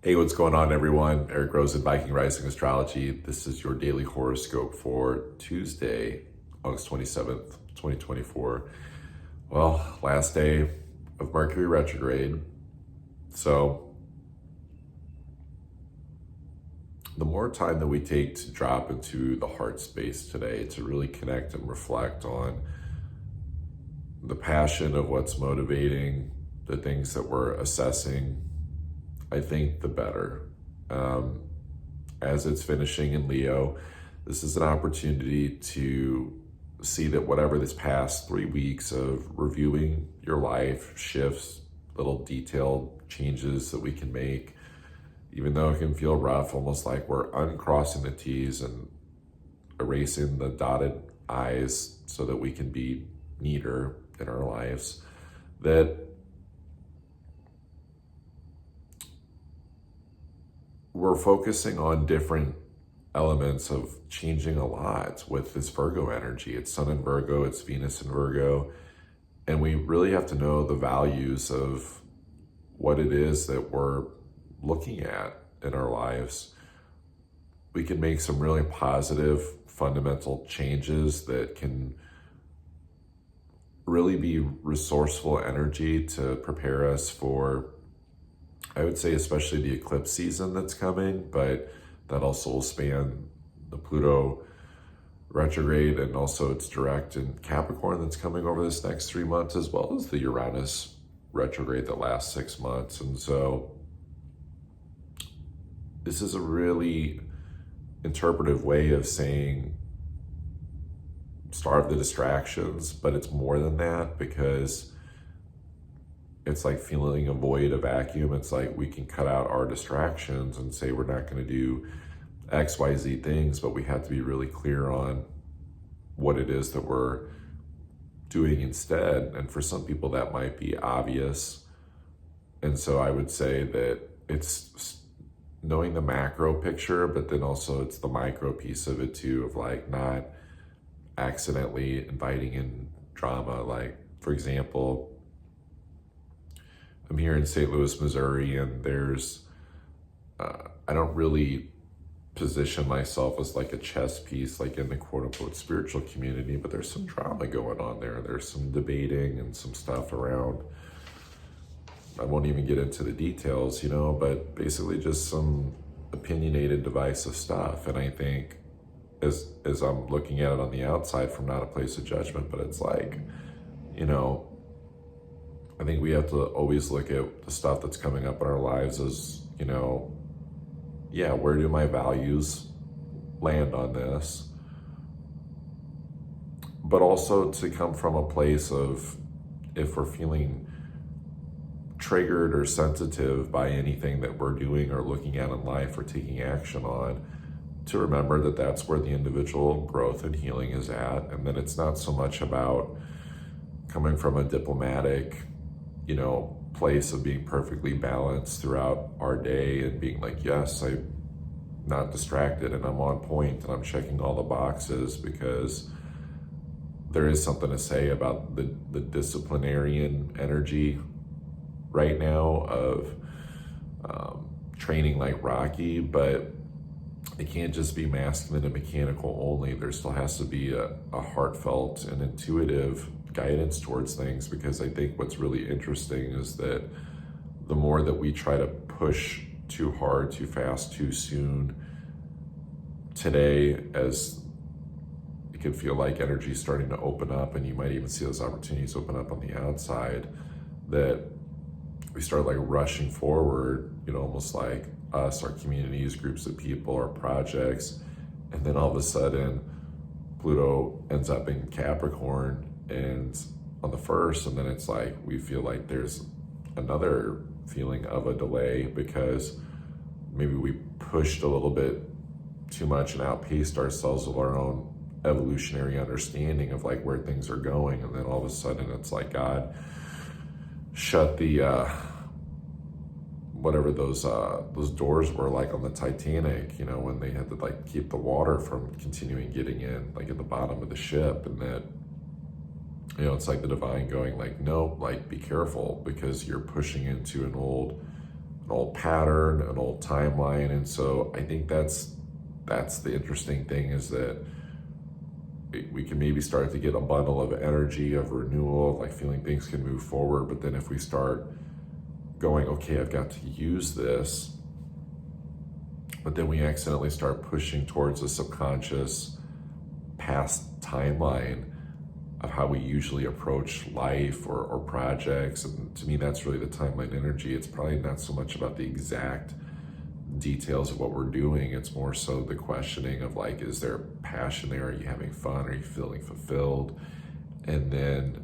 Hey, what's going on, everyone? Eric Rose at Viking Rising Astrology. This is your daily horoscope for Tuesday, August 27th, 2024. Well, last day of Mercury retrograde. So, the more time that we take to drop into the heart space today to really connect and reflect on the passion of what's motivating, the things that we're assessing, I think the better. As it's finishing in Leo, this is an opportunity to see that whatever this past 3 weeks of reviewing your life, shifts, little detailed changes that we can make, even though it can feel rough, almost like we're uncrossing the T's and erasing the dotted I's so that we can be neater in our lives, that we're focusing on different elements of changing a lot with this Virgo energy. It's Sun in Virgo, it's Venus in Virgo, and we really have to know the values of what it is that we're looking at in our lives. We can make some really positive, fundamental changes that can really be resourceful energy to prepare us for, I would say, especially the eclipse season that's coming, but that also will span the Pluto retrograde and also its direct in Capricorn that's coming over this next 3 months, as well as the Uranus retrograde that lasts 6 months. And so this is a really interpretive way of saying starve the distractions, but it's more than that, because it's like feeling a void, a vacuum. It's like we can cut out our distractions and say we're not going to do X, Y, Z things, but we have to be really clear on what it is that we're doing instead. And for some people that might be obvious. And so I would say that it's knowing the macro picture, but then also it's the micro piece of it too, of like not accidentally inviting in drama. Like, for example, I'm here in St. Louis, Missouri, and there's, I don't really position myself as like a chess piece, like in the quote unquote spiritual community, but there's some drama going on there. There's some debating and some stuff around. I won't even get into the details, but basically just some opinionated, divisive stuff. And I think as I'm looking at it on the outside from not a place of judgment, but it's like, I think we have to always look at the stuff that's coming up in our lives as, where do my values land on this? But also to come from a place of, if we're feeling triggered or sensitive by anything that we're doing or looking at in life or taking action on, to remember that that's where the individual growth and healing is at. And that it's not so much about coming from a diplomatic, place of being perfectly balanced throughout our day and being like, yes, I'm not distracted and I'm on point and I'm checking all the boxes, because there is something to say about the disciplinarian energy right now of training like Rocky, but it can't just be masculine and mechanical only. There still has to be a heartfelt and intuitive guidance towards things, because I think what's really interesting is that the more that we try to push too hard, too fast, too soon today, as it can feel like energy is starting to open up, and you might even see those opportunities open up on the outside, that we start like rushing forward, almost like us, our communities, groups of people, our projects, and then all of a sudden Pluto ends up in Capricorn and on the 1st, and then it's like we feel like there's another feeling of a delay because maybe we pushed a little bit too much and outpaced ourselves with our own evolutionary understanding of like where things are going, and then all of a sudden it's like God shut the whatever those doors were like on the Titanic, when they had to like keep the water from continuing getting in, like at the bottom of the ship. And that, it's like the divine going like, no, like be careful, because you're pushing into an old an old pattern, an old timeline. And so I think that's the interesting thing, is that we can maybe start to get a bundle of energy of renewal, like feeling things can move forward. But then if we start going, okay, I've got to use this, but then we accidentally start pushing towards a subconscious past timeline of how we usually approach life or projects. And to me, that's really the timeline energy. It's probably not so much about the exact details of what we're doing. It's more so the questioning of like, is there passion there? Are you having fun? Are you feeling fulfilled? And then,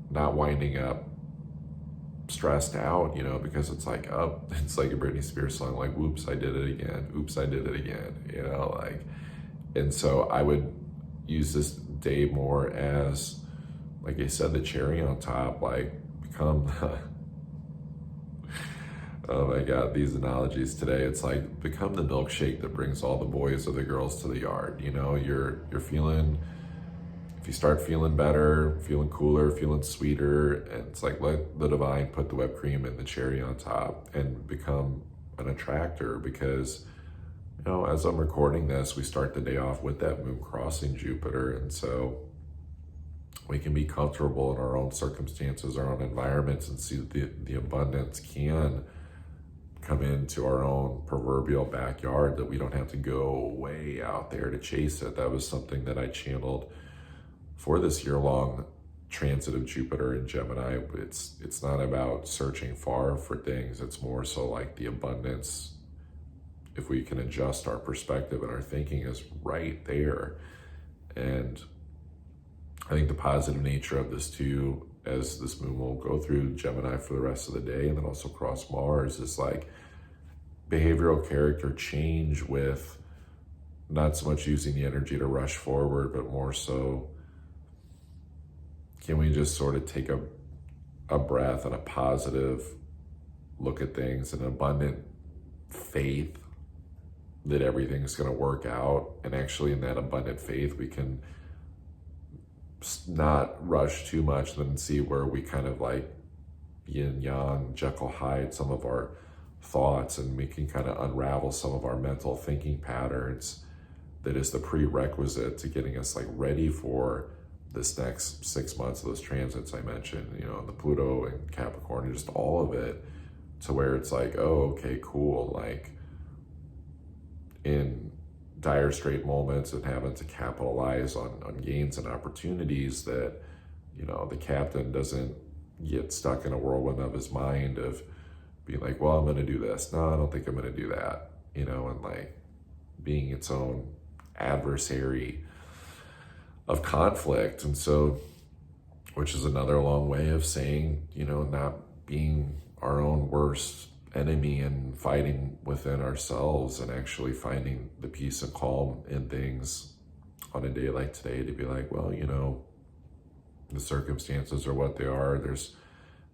not winding up stressed out, because it's like, oh, it's like a Britney Spears song, like, whoops, I did it again. Oops, I did it again, like. And so I would use this day more as, like I said, the cherry on top, like become oh my God, these analogies today. It's like, become the milkshake that brings all the boys or the girls to the yard. You're feeling, if you start feeling better, feeling cooler, feeling sweeter, and it's like, let the divine put the whipped cream and the cherry on top and become an attractor. Because, as I'm recording this, we start the day off with that moon crossing Jupiter. And so we can be comfortable in our own circumstances, our own environments, and see that the abundance can come into our own proverbial backyard, that we don't have to go way out there to chase it. That was something that I channeled for this year-long transit of Jupiter in Gemini. It's not about searching far for things. It's more so like the abundance, if we can adjust our perspective and our thinking, is right there. And I think the positive nature of this too, as this moon will go through Gemini for the rest of the day and then also cross Mars, is like behavioral character change, with not so much using the energy to rush forward, but more so, can we just sort of take a breath and a positive look at things, an abundant faith that everything's going to work out. And actually in that abundant faith, we can not rush too much, then see where we kind of like yin yang, Jekyll Hyde some of our thoughts, and we can kind of unravel some of our mental thinking patterns that is the prerequisite to getting us like ready for this next 6 months of those transits I mentioned, the Pluto and Capricorn, and just all of it, to where it's like, oh, okay, cool. Like in dire straight moments and having to capitalize on gains and opportunities, that, the captain doesn't get stuck in a whirlwind of his mind of being like, well, I'm going to do this. No, I don't think I'm going to do that, and like being its own adversary of conflict. And so, which is another long way of saying, not being our own worst enemy and fighting within ourselves, and actually finding the peace and calm in things on a day like today, to be like, well, the circumstances are what they are. There's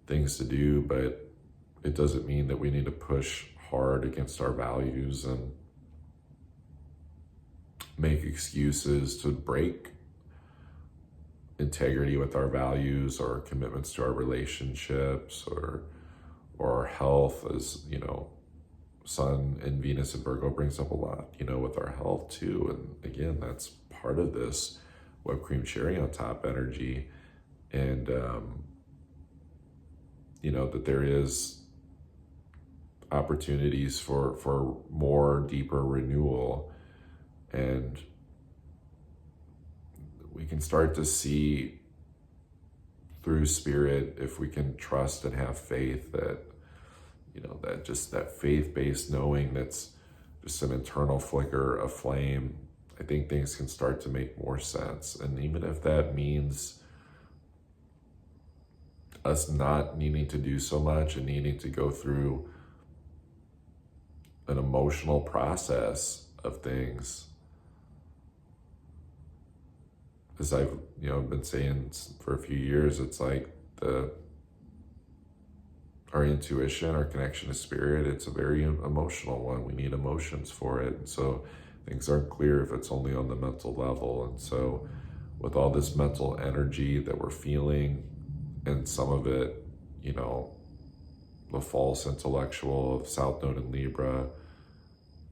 things to do, but it doesn't mean that we need to push hard against our values and make excuses to break integrity with our values or commitments to our relationships or our health. As Sun and Venus and Virgo brings up a lot, with our health too. And again, that's part of this whipped cream cherry on top energy. And that there is opportunities for more deeper renewal, and we can start to see through spirit, if we can trust and have faith, that that faith-based knowing, that's just an internal flicker of flame. I think things can start to make more sense. And even if that means us not needing to do so much and needing to go through an emotional process of things, as I've been saying for a few years, it's like our intuition, our connection to spirit, it's a very emotional one. We need emotions for it. And so things aren't clear if it's only on the mental level. And so with all this mental energy that we're feeling, and some of it, the false intellectual of South Node in Libra.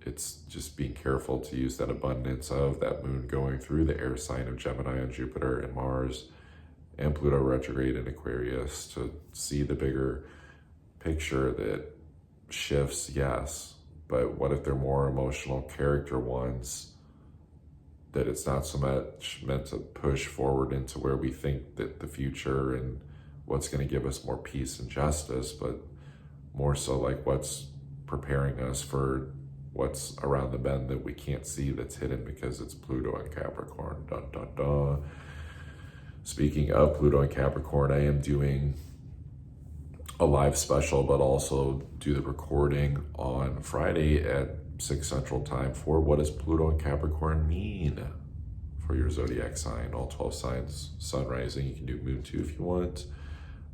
It's just being careful to use that abundance of that moon going through the air sign of Gemini on Jupiter and Mars and Pluto retrograde in Aquarius to see the bigger picture that shifts, yes, but what if they're more emotional character ones, that it's not so much meant to push forward into where we think that the future and what's going to give us more peace and justice, but more so like what's preparing us for what's around the bend that we can't see, that's hidden because it's Pluto and Capricorn. Dun, dun, dun. Speaking of Pluto and Capricorn, I am doing a live special, but also do the recording on Friday at 6 Central Time for what does Pluto and Capricorn mean for your zodiac sign, all 12 signs, sun rising. You can do moon too if you want.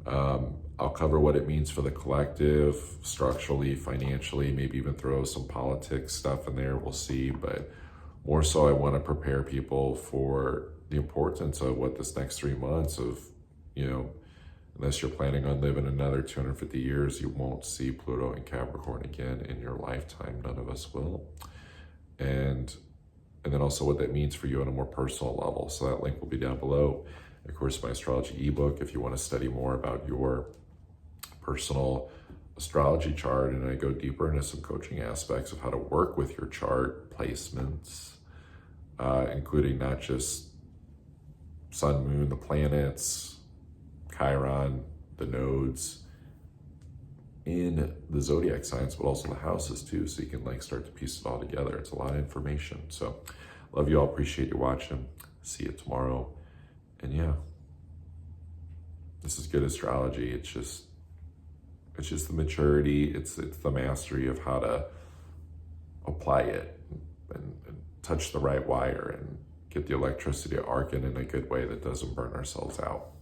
I'll cover what it means for the collective, structurally, financially, maybe even throw some politics stuff in there, we'll see. But more so, I want to prepare people for the importance of what this next 3 months of, unless you're planning on living another 250 years, you won't see Pluto and Capricorn again in your lifetime. None of us will. And then also what that means for you on a more personal level. So that link will be down below. Of course, my astrology ebook, if you want to study more about your personal astrology chart, and I go deeper into some coaching aspects of how to work with your chart placements, including not just sun, moon, the planets, Chiron, the nodes in the zodiac signs, but also the houses too, so you can start to piece it all together. It's a lot of information. So love you all, appreciate you watching. See you tomorrow. And yeah, this is good astrology. It's just the maturity, it's the mastery of how to apply it and touch the right wire and get the electricity to arc in a good way that doesn't burn ourselves out.